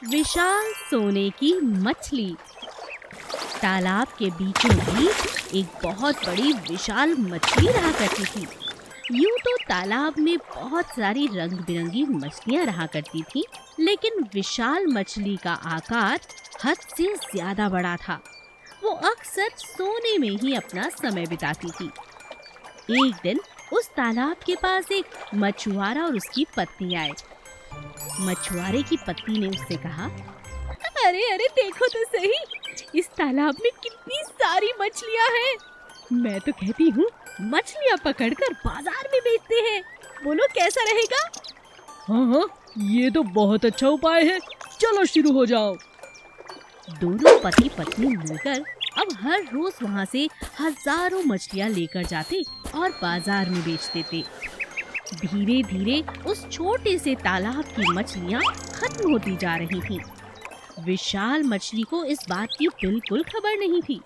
विशाल सोने की मछली। तालाब के बीचों बीच एक बहुत बड़ी विशाल मछली रहा करती थी। यूं तो तालाब में बहुत सारी रंग बिरंगी मछलियां रहा करती थी, लेकिन विशाल मछली का आकार हद से ज्यादा बड़ा था। वो अक्सर सोने में ही अपना समय बिताती थी। एक दिन उस तालाब के पास एक मछुआरा और उसकी पत्नी आए। मछुआरे की पत्नी ने उससे कहा, अरे अरे देखो तो सही, इस तालाब में कितनी सारी मछलियां हैं। मैं तो कहती हूँ मछलियां पकड़कर बाजार में बेचते हैं। बोलो कैसा रहेगा? हाँ, ये तो बहुत अच्छा उपाय है। चलो शुरू हो जाओ। दोनों पति पत्नी मिलकर अब हर रोज वहाँ से हजारों मछलियां लेकर जाते और बाजार में बेचते थे। धीरे धीरे उस छोटे से तालाब की मछलियां खत्म होती जा रही थीं। विशाल मछली को इस बात की बिल्कुल खबर नहीं थी,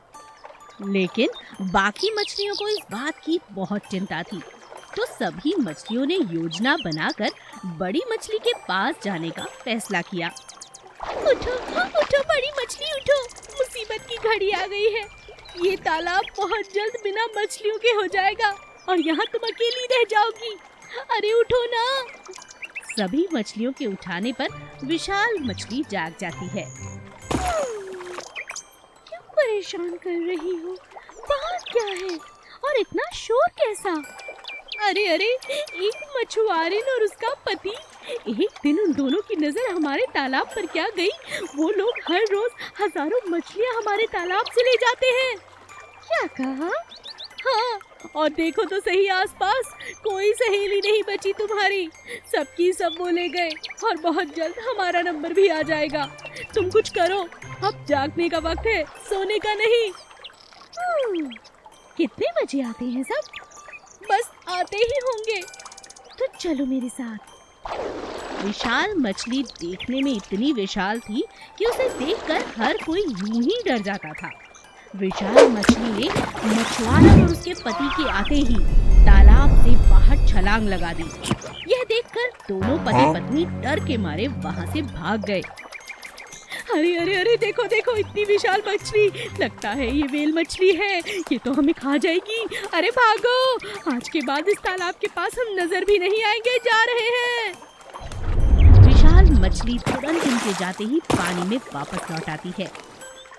लेकिन बाकी मछलियों को इस बात की बहुत चिंता थी। तो सभी मछलियों ने योजना बनाकर बड़ी मछली के पास जाने का फैसला किया। उठो, उठो बड़ी मछली उठो, मुसीबत की घड़ी आ गई है। ये तालाब बहुत जल्द बिना मछलियों के हो जाएगा और यहाँ तुम अकेली रह जाओगी। अरे उठो ना। सभी मछलियों के उठाने पर विशाल मछली जाग जाती है। क्यों परेशान कर रही हो? बात क्या है और इतना शोर कैसा? अरे अरे, एक मछुआरे और उसका पति, एक दिन उन दोनों की नजर हमारे तालाब पर क्या गई, वो लोग हर रोज हजारों मछलियां हमारे तालाब से ले जाते हैं। क्या कहा? हाँ, और देखो तो सही आसपास कोई सहेली नहीं बची तुम्हारी। सबकी सब वो ले गए और बहुत जल्द हमारा नंबर भी आ जाएगा। तुम कुछ करो, अब जागने का वक्त है, सोने का नहीं। कितने बजे आते हैं सब? बस आते ही होंगे, तो चलो मेरे साथ। विशाल मछली देखने में इतनी विशाल थी कि उसे देखकर हर कोई यूं ही डर जाता था। विशाल मछली ने मछुआरा और उसके पति के आते ही तालाब से बाहर छलांग लगा दी। यह देखकर दोनों पति पत्नी डर के मारे वहां से भाग गए। अरे अरे अरे, देखो देखो, इतनी विशाल मछली, लगता है ये व्हेल मछली है, ये तो हमें खा जाएगी। अरे भागो, आज के बाद इस तालाब के पास हम नजर भी नहीं आएंगे, जा रहे हैं। विशाल मछली तुरंत इनके जाते ही पानी में वापस लौट आती है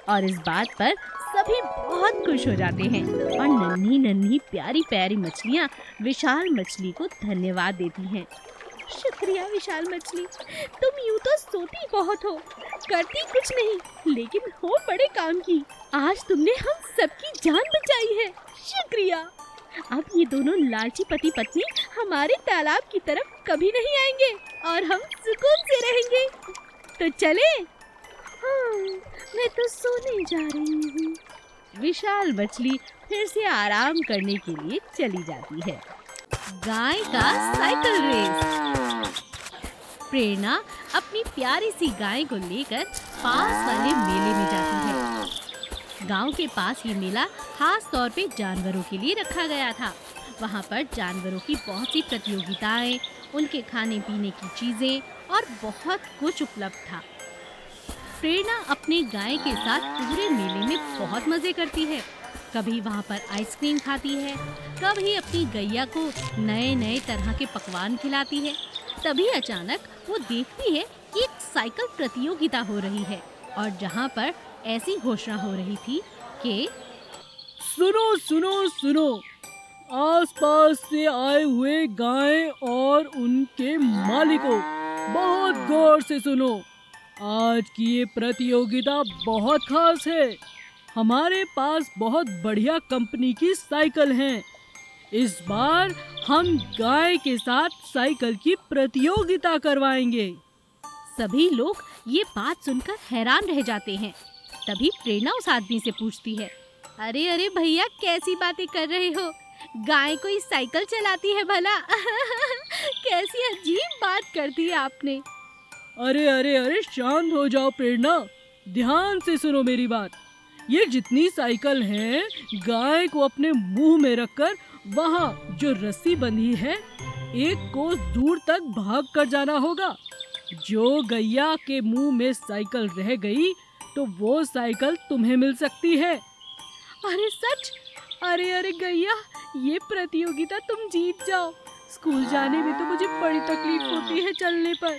और इस बात पर सभी बहुत खुश हो जाते हैं और नन्ही नन्ही प्यारी प्यारी मछलियाँ विशाल मछली को धन्यवाद देती हैं। शुक्रिया विशाल मछली, तुम यूं तो सोती बहुत हो, करती कुछ नहीं, लेकिन हो बड़े काम की। आज तुमने हम सबकी जान बचाई है, शुक्रिया। अब ये दोनों लालची पति पत्नी हमारे तालाब की तरफ कभी नहीं आएंगे और हम सुकून से रहेंगे। तो चले? हाँ, मैं तो सोने जा रही हूँ। विशाल मछली फिर से आराम करने के लिए चली जाती है। गाय का साइकिल रेस। प्रेरणा अपनी प्यारी सी गाय को लेकर पास वाले मेले में जाती है। गांव के पास ये मेला खास तौर पे जानवरों के लिए रखा गया था। वहाँ पर जानवरों की बहुत सी प्रतियोगिताएं, उनके खाने पीने की चीजें और बहुत कुछ उपलब्ध था। प्रेरणा अपने गाय के साथ पूरे मेले में बहुत मजे करती है। कभी वहाँ पर आइसक्रीम खाती है, कभी अपनी गैया को नए नए तरह के पकवान खिलाती है। तभी अचानक वो देखती है कि एक साइकिल प्रतियोगिता हो रही है और जहाँ पर ऐसी घोषणा हो रही थी कि सुनो सुनो सुनो, आसपास से आए हुए गाय और उनके मालिकों, बहुत गौर से सुनो। आज की ये प्रतियोगिता बहुत खास है। हमारे पास बहुत बढ़िया कंपनी की साइकिल हैं। इस बार हम गाय के साथ साइकिल की प्रतियोगिता करवाएंगे। सभी लोग ये बात सुनकर हैरान रह जाते हैं। तभी प्रेरणा उस आदमी से पूछती है, अरे अरे भैया, कैसी बातें कर रहे हो? गाय कोई साइकिल चलाती है भला? कैसी अजीब बात कर दी आपने। अरे अरे अरे, शांत हो जाओ प्रेरणा, ध्यान से सुनो मेरी बात। ये जितनी साइकिल हैं, गाय को अपने मुंह में रखकर वहाँ जो रस्सी बंधी है, एक कोस दूर तक भाग कर जाना होगा। जो गैया के मुंह में साइकिल रह गई तो वो साइकिल तुम्हें मिल सकती है। अरे सच? अरे अरे गैया, ये प्रतियोगिता तुम जीत जाओ। स्कूल जाने में तो मुझे बड़ी तकलीफ होती है चलने पर।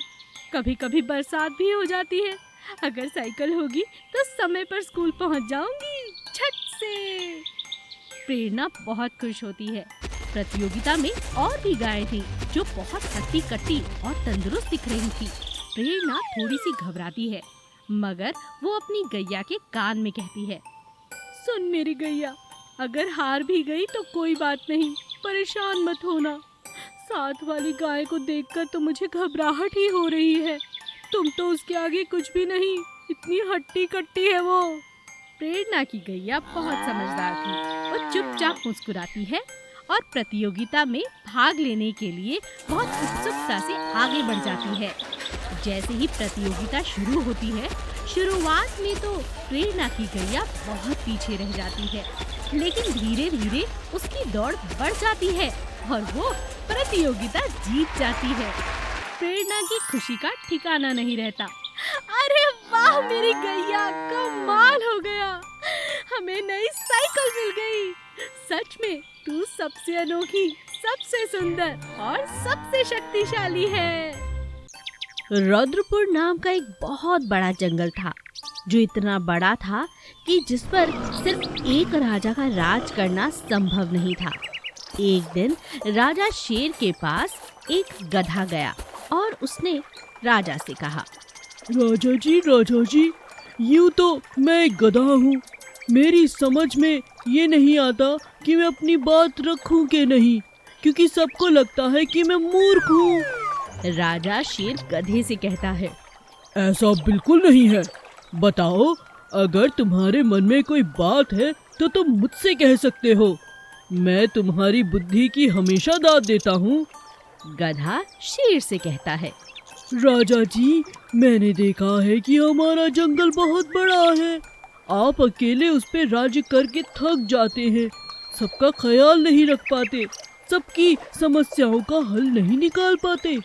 कभी कभी बरसात भी हो जाती है। अगर साइकिल होगी तो समय पर स्कूल पहुंच जाऊंगी झट से। प्रेरणा बहुत खुश होती है। प्रतियोगिता में और भी गायें थीं जो बहुत हट्टी कट्टी और तंदुरुस्त दिख रही थी। प्रेरणा थोड़ी सी घबराती है, मगर वो अपनी गैया के कान में कहती है, सुन मेरी गैया, अगर हार भी गई तो कोई बात नहीं, परेशान मत होना। साथ वाली गाय को देखकर तो मुझे घबराहट ही हो रही है। तुम तो उसके आगे कुछ भी नहीं, इतनी हट्टी कट्टी है वो। प्रेरणा की गैया बहुत समझदार थी। वो चुपचाप मुस्कुराती है और प्रतियोगिता में भाग लेने के लिए बहुत उत्सुकता से आगे बढ़ जाती है। जैसे ही प्रतियोगिता शुरू होती है, शुरुआत में तो प्रेरणा की गैया बहुत पीछे रह जाती है, लेकिन धीरे धीरे उसकी दौड़ बढ़ जाती है और वो प्रतियोगिता जीत जाती है। प्रेरणा की खुशी का ठिकाना नहीं रहता। अरे वाह मेरी गैया, कमाल हो गया, हमें नई साइकिल मिल गई। सच में तू सबसे अनोखी, सबसे सुंदर और सबसे शक्तिशाली है। रुद्रपुर नाम का एक बहुत बड़ा जंगल था, जो इतना बड़ा था कि जिस पर सिर्फ एक राजा का राज करना संभव नहीं था। एक दिन राजा शेर के पास एक गधा गया और उसने राजा से कहा, राजा जी, यूँ तो मैं एक गधा हूँ। मेरी समझ में ये नहीं आता कि मैं अपनी बात रखूं कि नहीं, क्योंकि सबको लगता है कि मैं मूर्ख हूँ। राजा शेर गधे से कहता है, ऐसा बिल्कुल नहीं है। बताओ, अगर तुम्हारे मन में कोई बात है तो तुम मुझसे कह सकते हो। मैं तुम्हारी बुद्धि की हमेशा दाद देता हूँ। गधा शेर से कहता है, राजा जी, मैंने देखा है कि हमारा जंगल बहुत बड़ा है। आप अकेले उस पे राज्य करके थक जाते हैं, सबका ख्याल नहीं रख पाते, सबकी समस्याओं का हल नहीं निकाल पाते।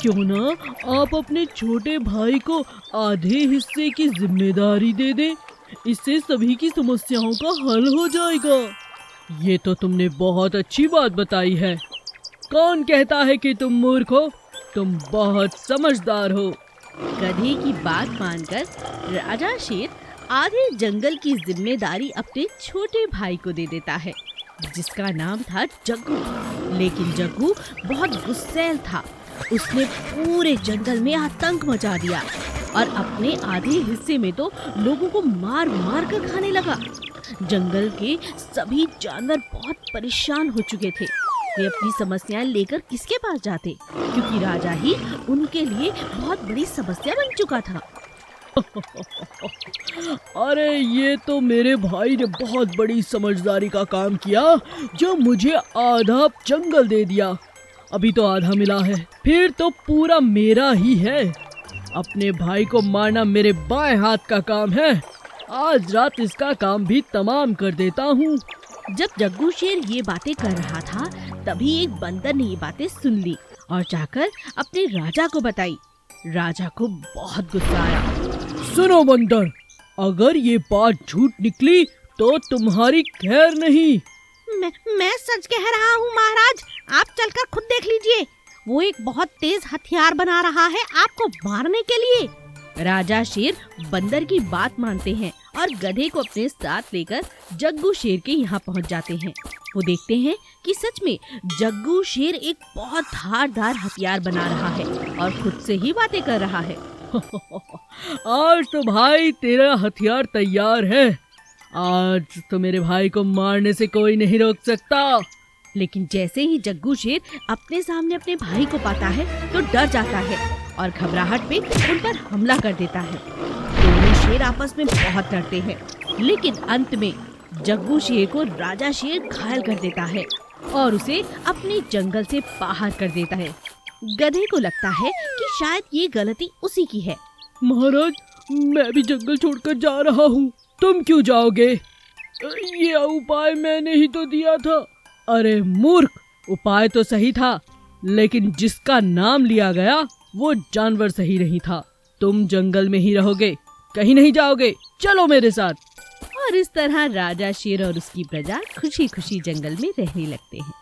क्यों ना आप अपने छोटे भाई को आधे हिस्से की जिम्मेदारी दे दें, इससे सभी की समस्याओं का हल हो जाएगा। ये तो तुमने बहुत अच्छी बात बताई है। कौन कहता है कि तुम मूर्ख हो? तुम बहुत समझदार हो। गधे की बात मानकर राजा शेर आधे जंगल की जिम्मेदारी अपने छोटे भाई को दे देता है, जिसका नाम था जग्गू। लेकिन जग्गू बहुत गुस्सैल था। उसने पूरे जंगल में आतंक मचा दिया और अपने आधे हिस्से में तो लोगों को मार मार कर खाने लगा। जंगल के सभी जानवर बहुत परेशान हो चुके थे। वे अपनी समस्याएं लेकर किसके पास जाते, क्योंकि राजा ही उनके लिए बहुत बड़ी समस्या बन चुका था। अरे ये तो मेरे भाई ने बहुत बड़ी समझदारी का काम किया, जो मुझे आधा जंगल दे दिया। अभी तो आधा मिला है, फिर तो पूरा मेरा ही है। अपने भाई को मारना मेरे बाएं हाथ का काम है। आज रात इसका काम भी तमाम कर देता हूँ। जब जग्गू शेर ये बातें कर रहा था, तभी एक बंदर ने ये बातें सुन ली और जाकर अपने राजा को बताई। राजा को बहुत गुस्सा आया। सुनो बंदर, अगर ये बात झूठ निकली तो तुम्हारी खैर नहीं। मैं सच कह रहा हूँ महाराज, आप चलकर खुद देख लीजिए। वो एक बहुत तेज हथियार बना रहा है आपको मारने के लिए। राजा शेर बंदर की बात मानते हैं और गधे को अपने साथ लेकर जग्गू शेर के यहाँ पहुँच जाते हैं। वो देखते हैं कि सच में जग्गू शेर एक बहुत धारदार हथियार बना रहा है और खुद से ही बातें कर रहा है। आज तो भाई तेरा हथियार तैयार है। आज तो मेरे भाई को मारने से कोई नहीं रोक सकता। लेकिन जैसे ही जग्गू शेर अपने सामने अपने भाई को पाता है तो डर जाता है और घबराहट में उन पर हमला कर देता है। दोनों शेर आपस में बहुत लड़ते हैं, लेकिन अंत में जग्गू शेर को राजा शेर घायल कर देता है और उसे अपने जंगल से बाहर कर देता है। गधे को लगता है कि शायद ये गलती उसी की है। महाराज, मैं भी जंगल छोड़कर जा रहा हूँ, तुम क्यों जाओगे? ये उपाय मैंने ही तो दिया था। अरे मूर्ख, उपाय तो सही था, लेकिन जिसका नाम लिया गया वो जानवर सही नहीं था। तुम जंगल में ही रहोगे, कहीं नहीं जाओगे, चलो मेरे साथ। और इस तरह राजा शेर और उसकी प्रजा खुशी खुशी जंगल में रहने लगते हैं।